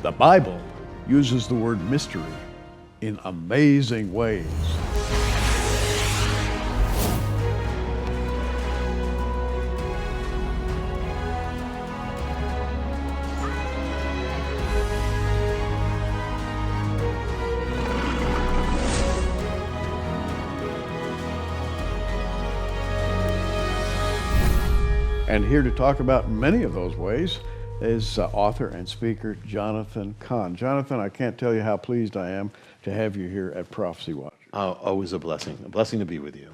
The Bible uses the word mystery in amazing ways. And here to talk about many of those ways is author and speaker Jonathan Cahn. Jonathan, I can't tell you how pleased I am to have you here at Prophecy Watch. Always a blessing to be with you.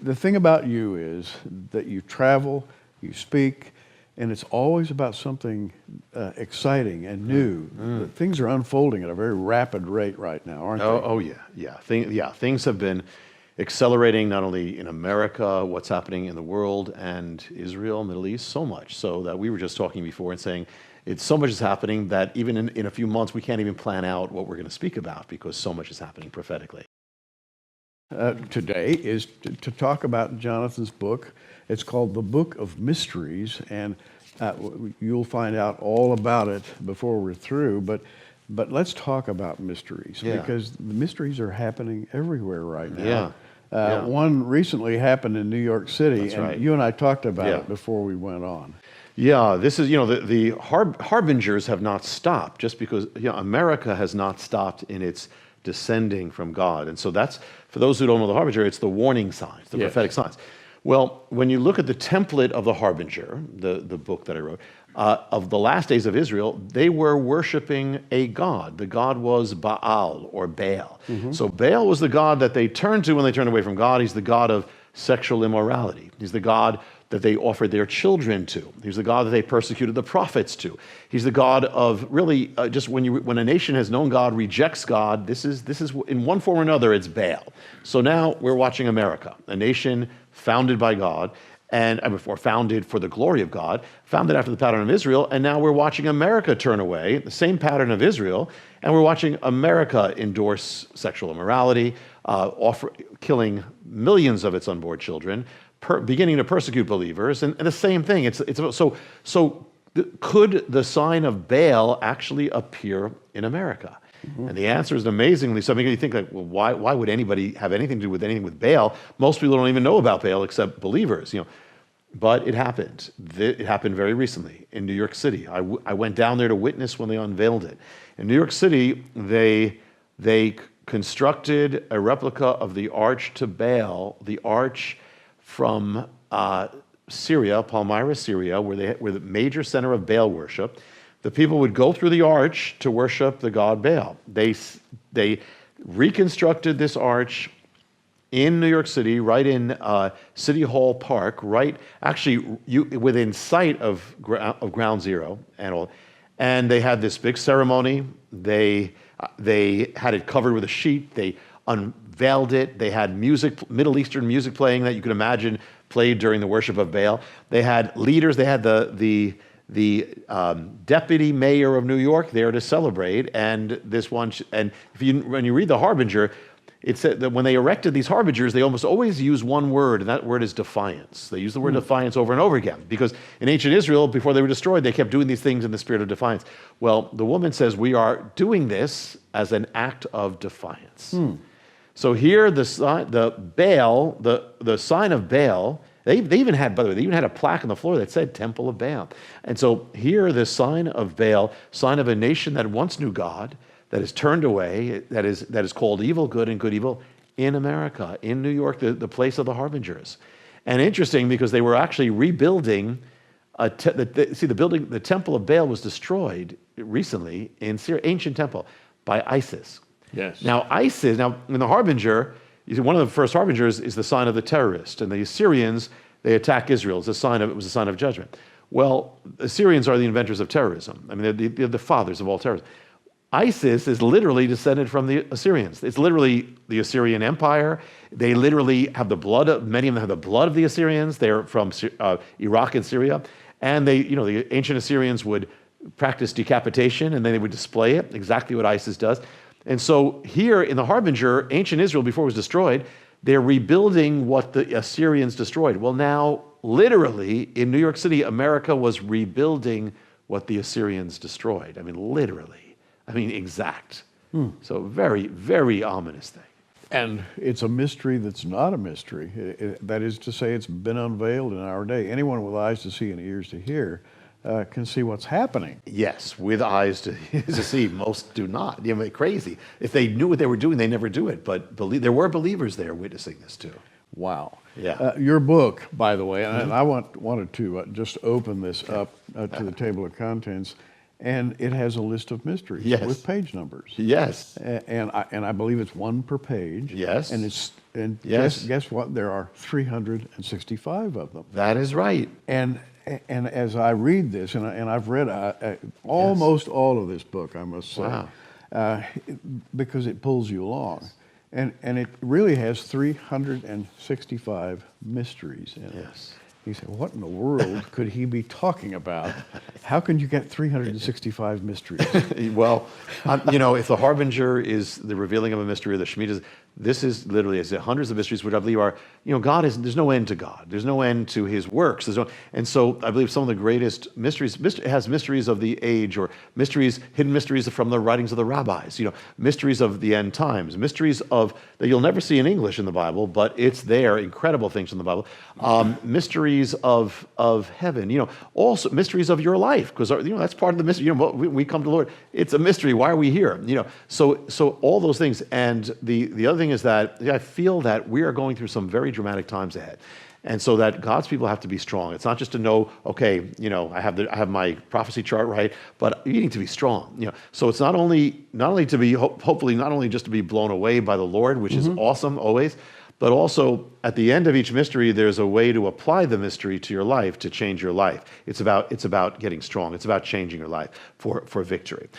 The thing about you is that you travel, you speak, and it's always about something exciting and new. Things are unfolding at a very rapid rate right now, aren't they? Yeah. Things have been accelerating not only in America, what's happening in the world, and Israel, Middle East, so much so that we were just talking before and saying it's so much is happening that even in a few months we can't even plan out what we're going to speak about because so much is happening prophetically. Today is to talk about Jonathan's book. It's called The Book of Mysteries, and you'll find out all about it before we're through, but let's talk about mysteries, because the mysteries are happening everywhere right now. One recently happened in New York City. That's right. You and I talked about it before we went on. Yeah, this is, the harbingers have not stopped just because America has not stopped in its descending from God. And so that's, for those who don't know the harbinger, it's the warning signs, the prophetic signs. Well, when you look at the template of the Harbinger, the book that I wrote, of the last days of Israel, they were worshiping a god. The god was Baal or Baal. So Baal was the god that they turned to when they turned away from God. He's the god of sexual immorality. He's the god that they offered their children to. He's the god that they persecuted the prophets to. He's the god of really just when a nation has known God, rejects God, this is in one form or another, it's Baal. So now we're watching America, a nation founded by God, and before founded for the glory of God, founded after the pattern of Israel, and now we're watching America turn away, the same pattern of Israel, and we're watching America endorse sexual immorality, killing millions of its unborn children, beginning to persecute believers, and the same thing. Could the sign of Baal actually appear in America? And the answer is amazingly so. I mean, you think like, well, why would anybody have anything to do with anything with Baal? Most people don't even know about Baal except believers, But it happened. It happened very recently in New York City. I went down there to witness when they unveiled it. In New York City, they constructed a replica of the arch to Baal, the arch from Syria, Palmyra, Syria, where the major center of Baal worship. The people would go through the arch to worship the god Baal. They reconstructed this arch in New York City, right in City Hall Park, within sight of Ground Zero and all. And they had this big ceremony. They had it covered with a sheet. They unveiled it. They had music, Middle Eastern music playing that you could imagine played during the worship of Baal. They had leaders. They had the deputy mayor of New York there to celebrate, and when you read the Harbinger, it said that when they erected these harbingers, they almost always use one word, and that word is defiance. They use the word defiance over and over again, because in ancient Israel, before they were destroyed, they kept doing these things in the spirit of defiance. Well, the woman says, we are doing this as an act of defiance. So here, the sign of Baal, they even had, by the way, they even had a plaque on the floor that said Temple of Baal. And so here, the sign of Baal, sign of a nation that once knew God, that is turned away, that is called evil good and good evil, in America, in New York, the place of the harbingers. And interesting, because they were actually rebuilding, the Temple of Baal was destroyed recently in Syria, ancient temple, by ISIS. Yes. Now in the Harbinger, one of the first harbingers is the sign of the terrorist, and the Assyrians, they attack Israel. It was a sign of judgment. Well, the Assyrians are the inventors of terrorism. I mean, they're the fathers of all terrorism. ISIS is literally descended from the Assyrians. It's literally the Assyrian Empire. They literally have many of them have the blood of the Assyrians. They're from Iraq and Syria. And the ancient Assyrians would practice decapitation, and then they would display it, exactly what ISIS does. And so here in the Harbinger, ancient Israel, before it was destroyed, they're rebuilding what the Assyrians destroyed. Well, now, literally, in New York City, America was rebuilding what the Assyrians destroyed. I mean, literally. I mean, exact. So very, very ominous thing. And it's a mystery that's not a mystery. That is to say, it's been unveiled in our day. Anyone with eyes to see and ears to hear can see what's happening. Yes, with eyes to see. Most do not. You know, crazy. If they knew what they were doing, they never do it. But there were believers there witnessing this too. Wow. Yeah. Your book, by the way, and I wanted to just open this up to the table of contents, and it has a list of mysteries with page numbers. Yes. And I believe it's one per page. Yes. And Yes. guess what? There are 365 of them. That is right. And as I read this, and I've read almost all of this book, I must say, because it pulls you along. And it really has 365 mysteries in it. Yes. You say, what in the world could he be talking about? How can you get 365 mysteries? Well, if the Harbinger is the revealing of a mystery, or the Shemitah, this is literally hundreds of mysteries, which I believe are, God is, there's no end to God. There's no end to his works. And so I believe some of the greatest mysteries, it has mysteries of the age, or hidden mysteries from the writings of the rabbis, mysteries of the end times, mysteries that you'll never see in English in the Bible, but it's there, incredible things in the Bible, mysteries of heaven, also mysteries of your life, because that's part of the mystery. We come to the Lord, it's a mystery. Why are we here? So all those things. And the other thing is that I feel that we are going through some very dramatic times ahead. And so that God's people have to be strong. It's not just to know, okay, I have my prophecy chart right, but you need to be strong. So it's not only to be hopefully not only just to be blown away by the Lord, which is awesome always, but also at the end of each mystery, there's a way to apply the mystery to your life to change your life. It's about getting strong. It's about changing your life for victory.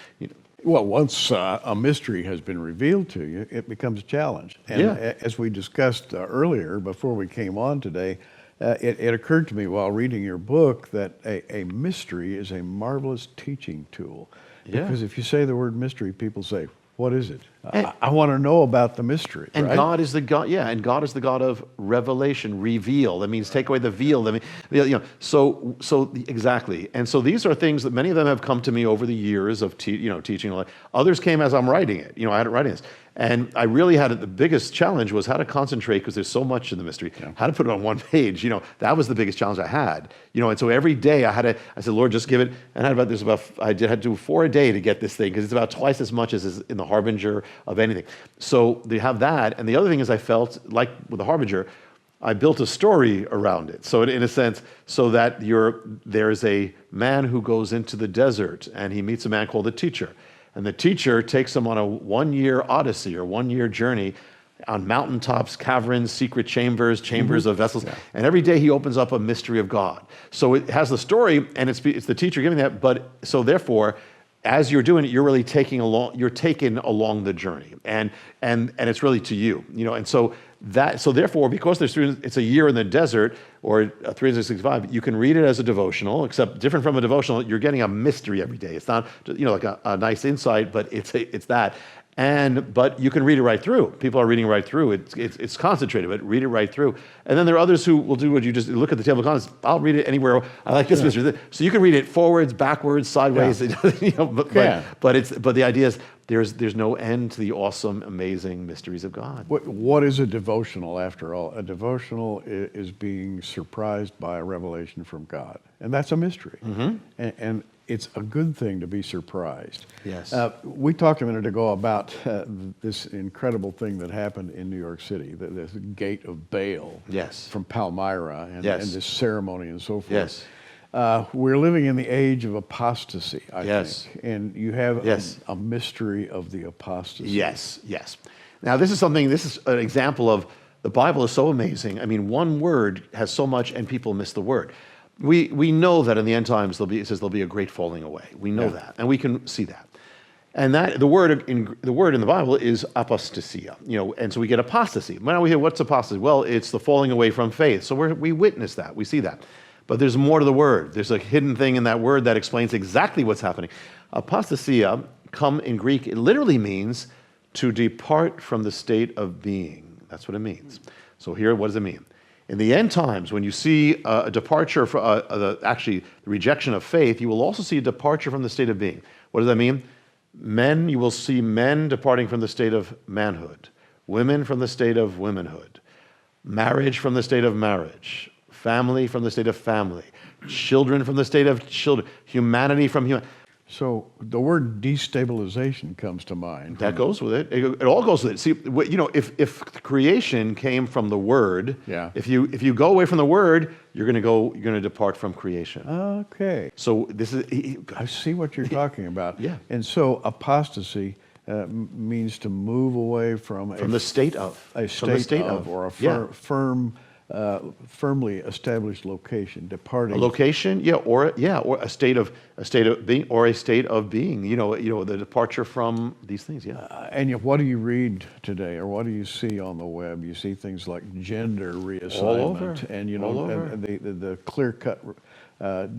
Well, once a mystery has been revealed to you, it becomes a challenge. And as we discussed earlier, before we came on today, it occurred to me while reading your book that a mystery is a marvelous teaching tool. Because if you say the word mystery, people say, what is it? I want to know about the mystery. And right? God is the God, and God is the God of revelation, reveal. That means take away the veil. So exactly. And so these are things that many of them have come to me over the years of teaching. Others came as I'm writing it. I had it writing this. And I really the biggest challenge was how to concentrate, because there's so much in the mystery, how to put it on one page. That was the biggest challenge I had. And so every day I said, Lord, just give it. And I had to do 4 a day to get this thing, because it's about twice as much as is in the Harbinger of anything. So they have that. And the other thing is I felt like with the Harbinger, I built a story around it. So in a sense, so that there's a man who goes into the desert and he meets a man called a teacher. And the teacher takes him on a 1-year odyssey or 1-year journey on mountaintops, caverns, secret chambers of vessels. And every day he opens up a mystery of God. So it has the story, and it's the teacher giving that. But so therefore, as you're doing it, you're really taken along the journey, and it's really to you, And so therefore, because it's a year in the desert or 365, you can read it as a devotional, except different from a devotional. You're getting a mystery every day. It's not like a nice insight, but it's that. But you can read it right through. People are reading right through. It's concentrated, but read it right through. And then there are others who will do what you just look at the table of contents. I'll read it anywhere. I like this mystery. So you can read it forwards, backwards, sideways. But the idea is there's no end to the awesome, amazing mysteries of God. What is a devotional after all? A devotional is being surprised by a revelation from God, and that's a mystery. And it's a good thing to be surprised. Yes. We talked a minute ago about this incredible thing that happened in New York City, the Gate of Baal. Yes. From Palmyra and this ceremony and so forth. Yes. We're living in the age of apostasy, I think. And you have a mystery of the apostasy. Yes. Now, this is an example of the Bible is so amazing. I mean, one word has so much, and people miss the word. We know that in the end times it says there'll be a great falling away. We know that, and we can see that. And that the word in the Bible is apostasia, and so we get apostasy. Now we hear, what's apostasy? Well, it's the falling away from faith. So we witness that, we see that. But there's more to the word. There's a hidden thing in that word that explains exactly what's happening. Apostasia, come in Greek, it literally means to depart from the state of being. That's what it means. So here, what does it mean? In the end times, when you see a departure, the rejection of faith, you will also see a departure from the state of being. What does that mean? Men, you will see men departing from the state of manhood, women from the state of womanhood, marriage from the state of marriage, family from the state of family, children from the state of children, humanity from humanity. So the word destabilization comes to mind. That goes with it. It all goes with it. See, if creation came from the Word, Yeah. if you go away from the Word, you're going to depart from creation. Okay. So this is I see what you're talking about. Yeah. And so apostasy means to move away from the state of or a firmly established location, departing. a location, or a state of being, or a state of being. The departure from these things. Yeah. And yet, what do you read today, or what do you see on the web? You see things like gender reassignment, All over. and All over. and the clear-cut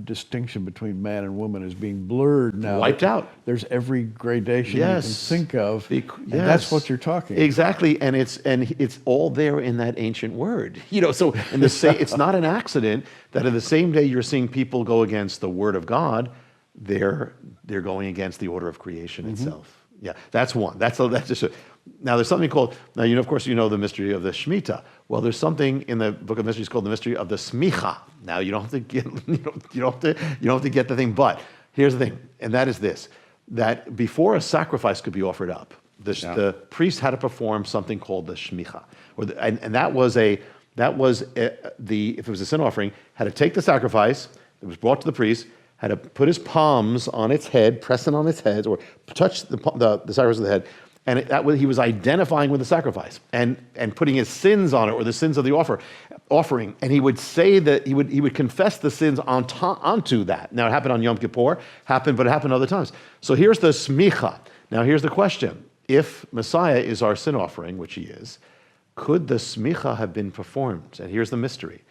distinction between man and woman is being blurred now. Wiped out. There's every gradation Yes. you can think of, and that's what you're talking about. Exactly, and it's all there in that ancient word. So it's not an accident that in the same day you're seeing people go against the word of God, they're going against the order of creation itself. Yeah, that's one. That's just now. There's something called of course you know the mystery of the Shemitah. Well, there's something in the Book of Mysteries called the mystery of the Smicha. Now you don't have to get you don't have to get the thing, but here's the thing, and that is this: that before a sacrifice could be offered up, the priest had to perform something called the Shmicha, and that was if it was a sin offering, had to take the sacrifice that was brought to the priest, had to put his palms on its head, press it on its head, or touch the sacrifice of the head, and he was identifying with the sacrifice and putting his sins on it, or the sins of the offering, and he would say that he would confess the sins onto that. Now it happened on Yom Kippur, but it happened other times. So here's the smicha. Now here's the question: if Messiah is our sin offering, which he is, could the smicha have been performed? And here's the mystery: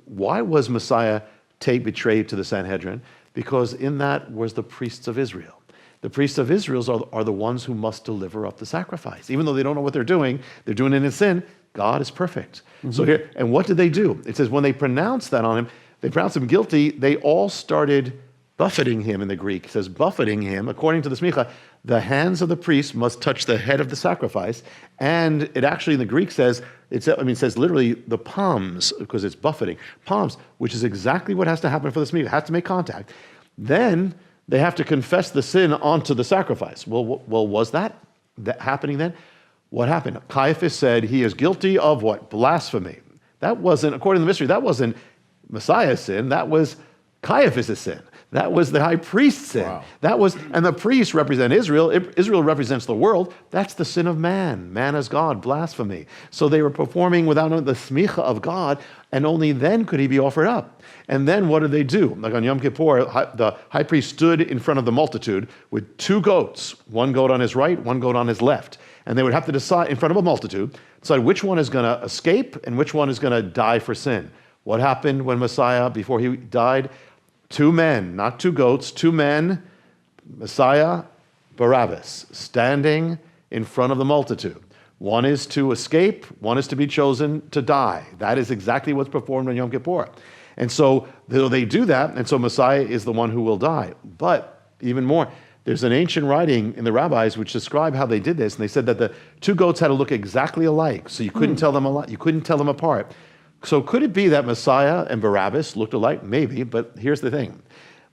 why was Messiah betrayed to the Sanhedrin? Because in that was the priests of Israel. The priests of Israel are the ones who must deliver up the sacrifice. Even though they don't know what they're doing it in sin, God is perfect. So here, and what did they do? It says when they pronounced that on him, they pronounced him guilty, they all started buffeting him. In the Greek, it says buffeting him. According to the Smicha, the hands of the priest must touch the head of the sacrifice. And it actually in the Greek says, it says literally the palms, because it's buffeting. Palms, which is exactly what has to happen for the Smicha. It has to make contact. Then they have to confess the sin onto the sacrifice. Well, was that happening then? What happened? Caiaphas said he is guilty of what? Blasphemy. That wasn't, according to the mystery, that wasn't Messiah's sin. That was Caiaphas' sin. That was the high priest's sin. Wow. And the priests represent Israel. Israel represents the world. That's the sin of man. Man as God, blasphemy. So they were performing without the smicha of God, and only then could he be offered up. And then what did they do? Like on Yom Kippur, the high priest stood in front of the multitude with two goats, one goat on his right, one goat on his left. And they would have to decide in front of a multitude, decide which one is going to escape and which one is going to die for sin. What happened when Messiah, before he died? Two men, not two goats, two men, Messiah, Barabbas, standing in front of the multitude. One is to escape, one is to be chosen to die. That is exactly what's performed on Yom Kippur. And so they do that, and so Messiah is the one who will die. But even more, there's an ancient writing in the rabbis which describe how they did this, and they said that the two goats had to look exactly alike, so you couldn't tell them apart. So could it be that Messiah and Barabbas looked alike? Maybe, but here's the thing.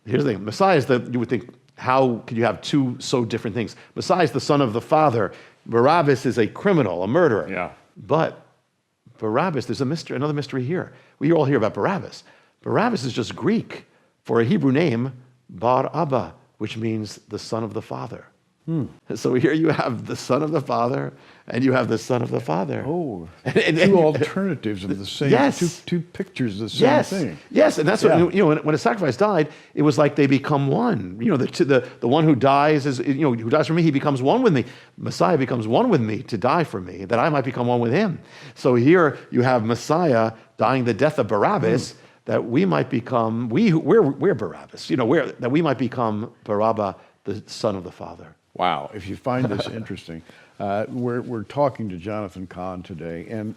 Messiah is you would think, how could you have two so different things? Messiah is the son of the Father. Barabbas is a criminal, a murderer. Yeah. But Barabbas, there's another mystery here. We all hear about Barabbas. Barabbas is just Greek for a Hebrew name, Bar Abba, which means the son of the Father. So here you have the son of the Father, and you have the son of the Father. Oh, two alternatives of the same, yes. two pictures of the same thing. Yes, and that's what, when a sacrifice died, it was like they become one. The one who dies is, who dies for me, he becomes one with me. Messiah becomes one with me to die for me, that I might become one with him. So here you have Messiah dying the death of Barabbas, that we might become, we're Barabbas, that we might become Barabbas, the son of the Father. Wow, if you find this interesting, we're talking to Jonathan Cahn today, and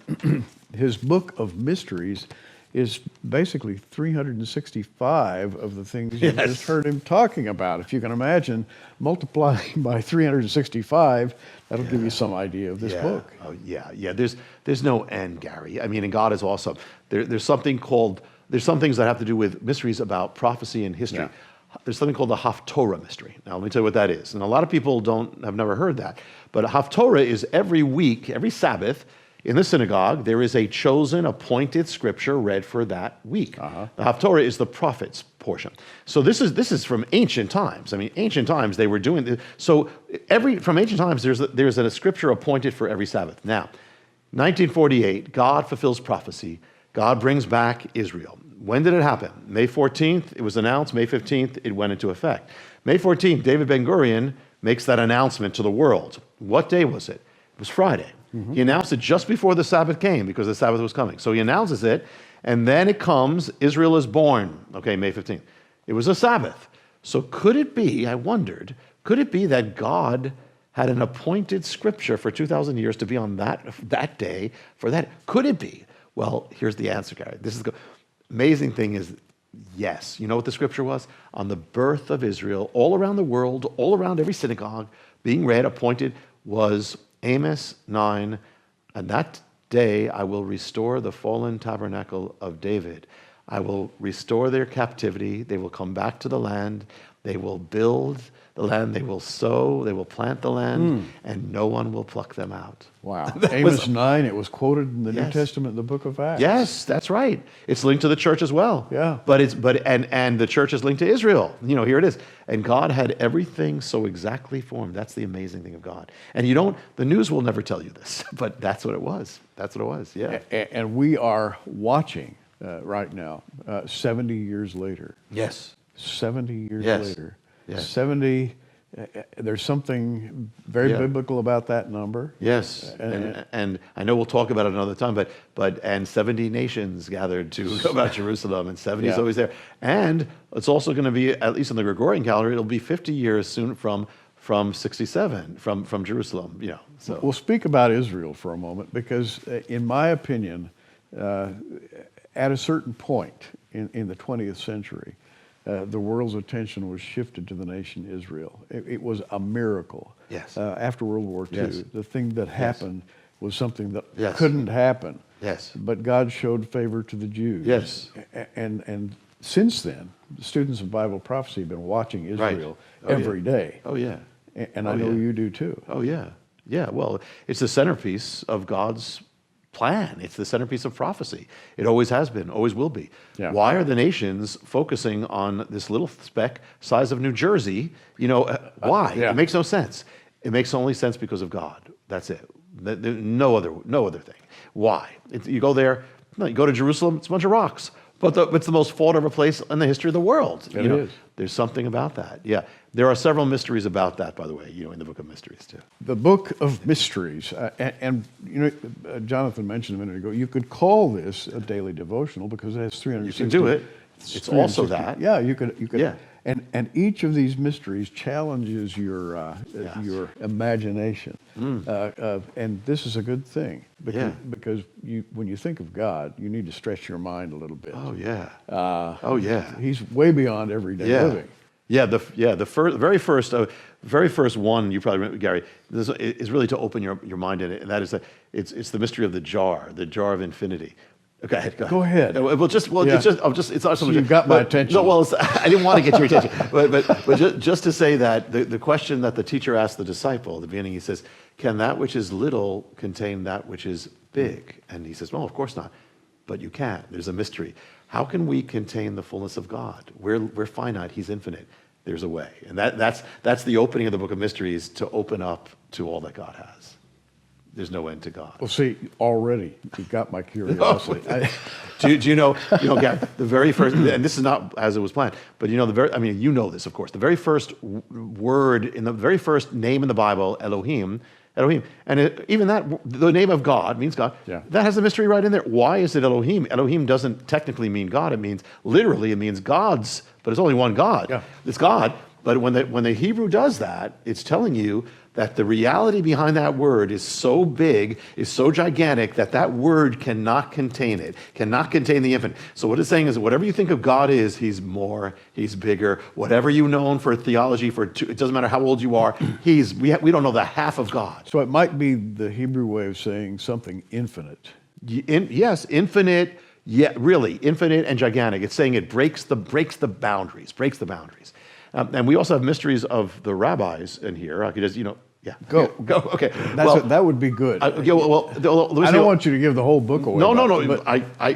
his book of mysteries is basically 365 of the things you Yes. just heard him talking about. If you can imagine multiplying by 365, that'll give you some idea of this book. Oh, yeah, yeah. There's no end, Gary. I mean, and God is awesome. There's something called, there's some things that have to do with mysteries about prophecy and history. Yeah. There's something called the haftorah mystery. Now, let me tell you what that is. And a lot of people have never heard that. But a haftorah is every week, every Sabbath, in the synagogue, there is a chosen, appointed scripture read for that week. The haftorah is the prophet's portion. So this is from ancient times. I mean, ancient times they were doing this. So from ancient times, there's a scripture appointed for every Sabbath. Now, 1948, God fulfills prophecy. God brings back Israel. When did it happen? May 14th, it was announced. May 15th, it went into effect. May 14th, David Ben-Gurion makes that announcement to the world. What day was it? It was Friday. He announced it just before the Sabbath came because the Sabbath was coming. So he announces it, and then it comes, Israel is born. Okay, May 15th. It was a Sabbath. So could it be, I wondered, could it be that God had an appointed scripture for 2,000 years to be on that day for that? Could it be? Well, here's the answer, Gary. This is the amazing thing is, yes. You know what the scripture was? On the birth of Israel, all around the world, all around every synagogue, being read, appointed, was Amos 9, and that day I will restore the fallen tabernacle of David. I will restore their captivity. They will come back to the land. They will build the land. They will sow. They will plant the land, and no one will pluck them out. Wow. Amos 9, it was quoted in the New Yes. Testament, in the book of Acts. Yes, that's right. It's linked to the church as well. Yeah. And the church is linked to Israel. You know, here it is. And God had everything so exactly formed. That's the amazing thing of God. And the news will never tell you this, but that's what it was. That's what it was. Yeah. And we are watching right now, 70 years later. Yes. 70 years Yes. later. Yes. 70, there's something very biblical about that number. Yes, and I know we'll talk about it another time, but 70 nations gathered to go about Jerusalem, and 70 is always there. And it's also going to be, at least on the Gregorian calendar, it'll be 50 years soon from 67, from Jerusalem, you know. So We'll speak about Israel for a moment because, in my opinion, at a certain point in the 20th century, the world's attention was shifted to the nation Israel. It was a miracle. Yes. After World War II, Yes. the thing that happened was something that Yes. couldn't happen. Yes. But God showed favor to the Jews. Yes. And since then, the students of Bible prophecy have been watching Israel Oh, yeah. every day. Oh, yeah. And I know you do too. Oh, yeah. Yeah, well, it's the centerpiece of God's plan. It's the centerpiece of prophecy. It always has been, always will be. Yeah. Why are the nations focusing on this little speck size of New Jersey? You know, why? Yeah. It makes no sense. It makes only sense because of God. That's it. No other thing. Why? You go there, you go to Jerusalem, it's a bunch of rocks. But it's the most fought-over place in the history of the world. It is. There's something about that. Yeah. There are several mysteries about that, by the way, in the Book of Mysteries, too. The Book of Mysteries. Jonathan mentioned a minute ago, you could call this a daily devotional because it has 360. You can do it. It's also that. Yeah, you could. Yeah. And each of these mysteries challenges your imagination. And this is a good thing because when you think of God, you need to stretch your mind a little bit. Oh, yeah. He's way beyond everyday living. Yeah, the very first one you probably remember, Gary, is really to open your mind in it, and that is that it's the mystery of the jar of infinity. Okay, go ahead. It's not so much. You've got my attention. No, well, I didn't want to get your attention, but just to say that the question that the teacher asked the disciple at the beginning, he says, "Can that which is little contain that which is big?" And he says, "Well, of course not, but you can. There's a mystery. How can we contain the fullness of God? We're finite. He's infinite. There's a way." And that's the opening of the Book of Mysteries, to open up to all that God has. There's no end to God. Well, see, already you got my curiosity. Do you know, Gary, the very first, and this is not as it was planned, but you know this, of course. The very first word in the very first name in the Bible, Elohim, and even that, the name of God means God. Yeah. That has a mystery right in there. Why is it Elohim? Elohim doesn't technically mean God. It means God's, but it's only one God. Yeah. It's God. But when the Hebrew does that, it's telling you that the reality behind that word is so big, is so gigantic, that that word cannot contain it, cannot contain the infinite. So what it's saying is that whatever you think of God is, he's more, he's bigger. Whatever you know for theology, it doesn't matter how old you are, we don't know the half of God. So it might be the Hebrew way of saying something infinite. Yes, infinite, yeah, really, infinite and gigantic. It's saying it breaks the boundaries. And we also have mysteries of the rabbis in here. I could just, yeah. Go. Okay. That would be good. Let me I don't want you to give the whole book away. No. But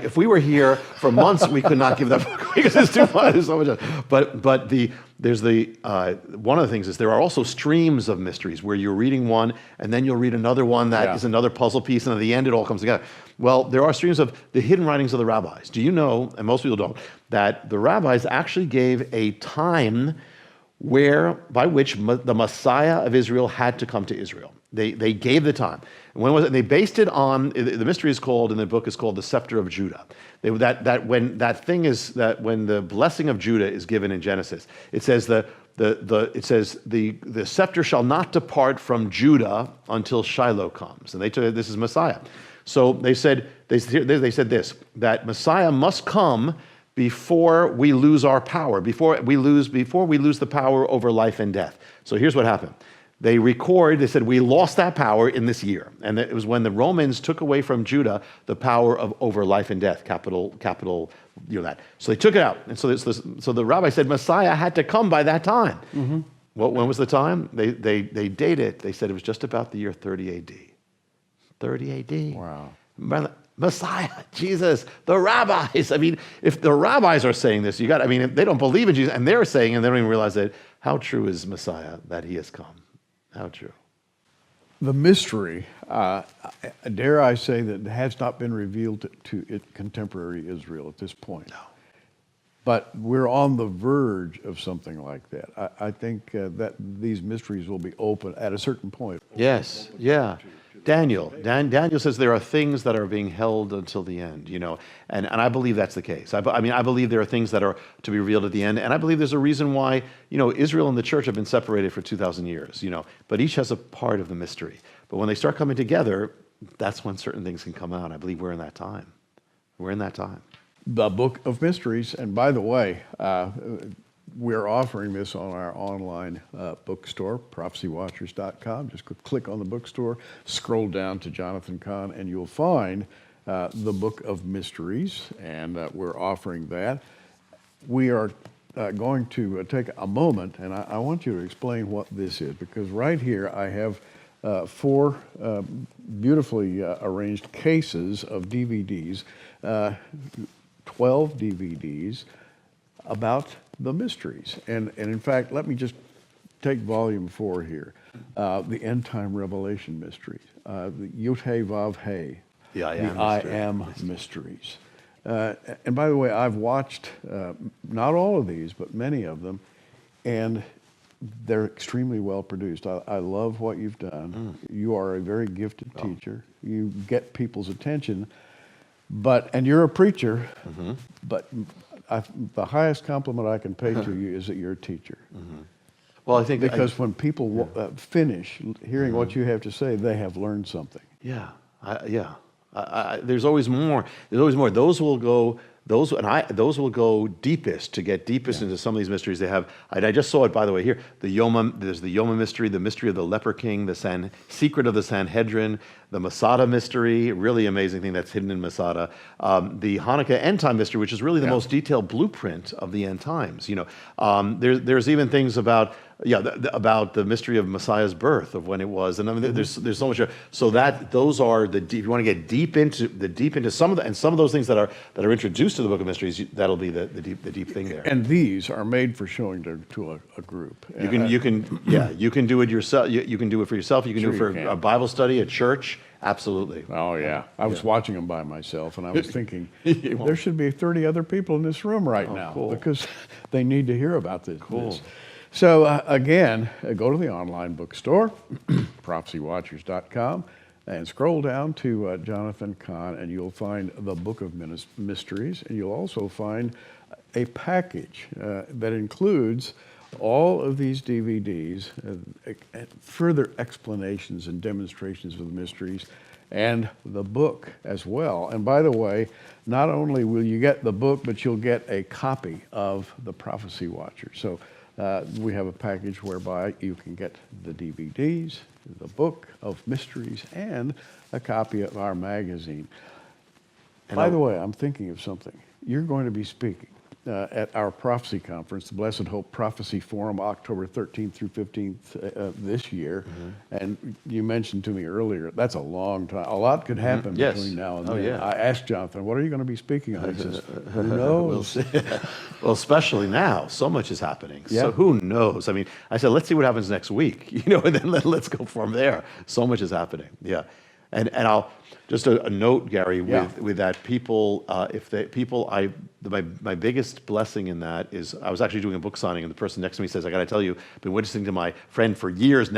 If we were here for months, we could not give that book away because it's too much. There's so much. But there's one of the things is there are also streams of mysteries where you're reading one and then you'll read another one that is another puzzle piece, and at the end it all comes together. Well, there are streams of the hidden writings of the rabbis. Do you know, and most people don't, that the rabbis actually gave a time by which the Messiah of Israel had to come to Israel. They gave the time. And when was it? And they based it on, the mystery is called, in the book is called the scepter of Judah. When the blessing of Judah is given in Genesis, it says the scepter shall not depart from Judah until Shiloh comes. And they took this is Messiah. So they said this, that Messiah must come before we lose our power, before we lose the power over life and death. So here's what happened. They said, we lost that power in this year. And it was when the Romans took away from Judah the power over life and death, capital, that. So they took it out. And so the rabbi said Messiah had to come by that time. Mm-hmm. Well, when was the time? They date it. They said it was just about the year 30 AD. 30 AD. Wow. Messiah, Jesus, the rabbis. I mean, if the rabbis are saying this, they don't believe in Jesus, and they're saying, and they don't even realize that, how true is Messiah that he has come? How true? The mystery, dare I say, that has not been revealed to contemporary Israel at this point. No. But we're on the verge of something like that. I think that these mysteries will be open at a certain point. Yes, yeah. Daniel says there are things that are being held until the end, and I believe that's the case. I believe there are things that are to be revealed at the end, and I believe there's a reason why, Israel and the church have been separated for 2,000 years, but each has a part of the mystery. But when they start coming together, that's when certain things can come out. I believe we're in that time. The Book of Mysteries, and by the way, we're offering this on our online bookstore, prophecywatchers.com. Just click on the bookstore, scroll down to Jonathan Cahn, and you'll find the Book of Mysteries, and we're offering that. We are going to take a moment, and I want you to explain what this is, because right here I have 4 beautifully arranged cases of DVDs, 12 DVDs about the mysteries. And in fact, let me just take volume 4 here. The End Time Revelation Mysteries. The Yud He Vav He. The I Am Mysteries. And by the way, I've watched not all of these, but many of them, and they're extremely well produced. I love what you've done. You are a very gifted teacher. You get people's attention, and you're a preacher, but the highest compliment I can pay to you is that you're a teacher. Well, I think because when people finish hearing what you have to say, they have learned something. There's always more. Those will go deepest to get deepest into some of these mysteries they have. I just saw it, by the way, here. There's the Yoma mystery, the mystery of the leper king, the secret of the Sanhedrin, the Masada mystery, really amazing thing that's hidden in Masada, the Hanukkah end time mystery, which is really the most detailed blueprint of the end times. There's even things about the mystery of Messiah's birth, of when it was, and there's so much. So those are the deep. You want to get deep into some of those things that are introduced to the Book of Mysteries. That'll be the deep thing there. And these are made for showing to a group. You can do it yourself. You can do it for yourself. You can do it for a Bible study, a church. Absolutely. Oh yeah, I was watching them by myself, and I was thinking there should be 30 other people in this room right now because they need to hear about this. Cool. So again, go to the online bookstore, prophecywatchers.com, and scroll down to Jonathan Cahn, and you'll find the Book of Mysteries, and you'll also find a package that includes all of these DVDs, further explanations and demonstrations of the mysteries, and the book as well. And by the way, not only will you get the book, but you'll get a copy of the Prophecy Watcher. So we have a package whereby you can get the DVDs, the book of mysteries, and a copy of our magazine. And by the way, I'm thinking of something. You're going to be speaking at our prophecy conference, the Blessed Hope Prophecy Forum, October 13th through 15th this year. And you mentioned to me earlier, that's a long time. A lot could happen between now and then. Yeah. I asked Jonathan, what are you going to be speaking on? He says, who knows? Well, especially now, so much is happening. Yeah. So who knows? I mean, I said, let's see what happens next week, and then let's go from there. So much is happening. Yeah. And I'll just a note, Gary, with that people, my biggest blessing in that is I was actually doing a book signing, and the person next to me says, I got to tell you, I've been witnessing to my friend for years,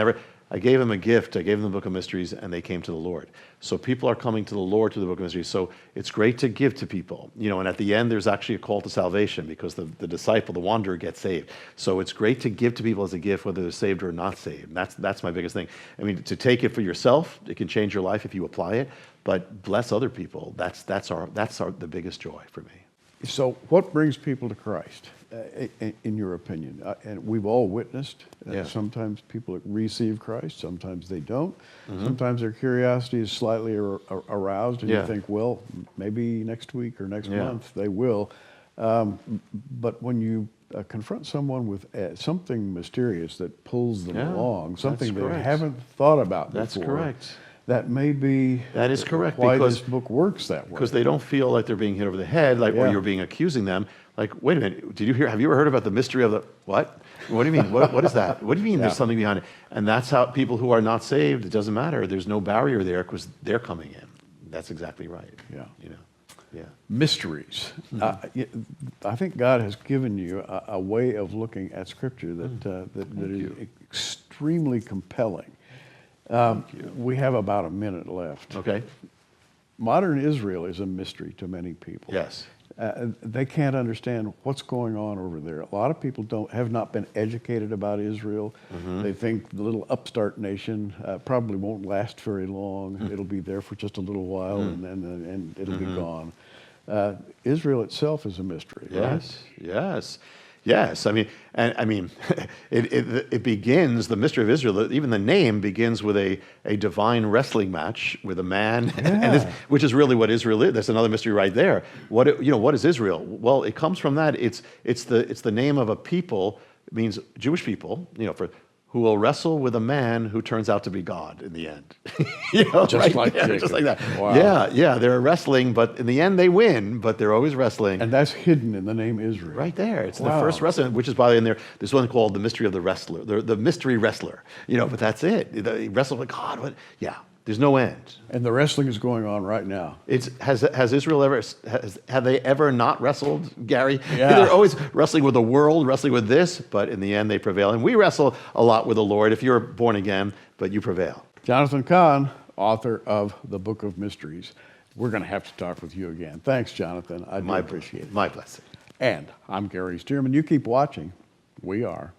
I gave him a gift, I gave him the Book of Mysteries, and they came to the Lord. So people are coming to the Lord through the Book of Mysteries. So it's great to give to people, and at the end there's actually a call to salvation because the disciple, the wanderer, gets saved. So it's great to give to people as a gift, whether they're saved or not saved. That's my biggest thing. I mean, to take it for yourself, it can change your life if you apply it, but bless other people. That's the biggest joy for me. So what brings people to Christ, in your opinion? And we've all witnessed. Sometimes people receive Christ, sometimes they don't. Sometimes their curiosity is slightly aroused, and you think, well, maybe next week or next month they will. But when you confront someone with something mysterious that pulls them along, something they haven't thought about before. That's correct. That may be that is correct why because this book works that way. Because they don't feel like they're being hit over the head, or you're being accusing them. Like, wait a minute, have you ever heard about the mystery of the what? What do you mean? What is that? What do you mean there's something behind it? And that's how people who are not saved, it doesn't matter. There's no barrier there because they're coming in. That's exactly right. Yeah. Mysteries. I think God has given you a way of looking at Scripture that is extremely compelling. We have about a minute left. Okay. Modern Israel is a mystery to many people. Yes. They can't understand what's going on over there. A lot of people have not been educated about Israel. They think the little upstart nation probably won't last very long. It'll be there for just a little while and it'll be gone. Israel itself is a mystery. Right? Yes. I mean, it begins, the mystery of Israel, even the name begins with a divine wrestling match with a man, which is really what Israel is. That's another mystery right there. What is Israel? Well, it comes from that. It's the name of a people. It means Jewish people, who will wrestle with a man who turns out to be God in the end. Just like that. Wow. Yeah, they're wrestling, but in the end they win, but they're always wrestling. And that's hidden in the name Israel. Right there. It's the first wrestling, which is by the way, in there, there's one called the mystery of the wrestler, the mystery wrestler, but that's it. They wrestle with God. What? Yeah. There's no end. And the wrestling is going on right now. Has Israel have they ever not wrestled, Gary? Yeah. They're always wrestling with the world, wrestling with this, but in the end they prevail. And we wrestle a lot with the Lord if you're born again, but you prevail. Jonathan Cahn, author of the Book of Mysteries. We're going to have to talk with you again. Thanks, Jonathan. I do appreciate it. My blessing. And I'm Gary Stearman. You keep watching. We are.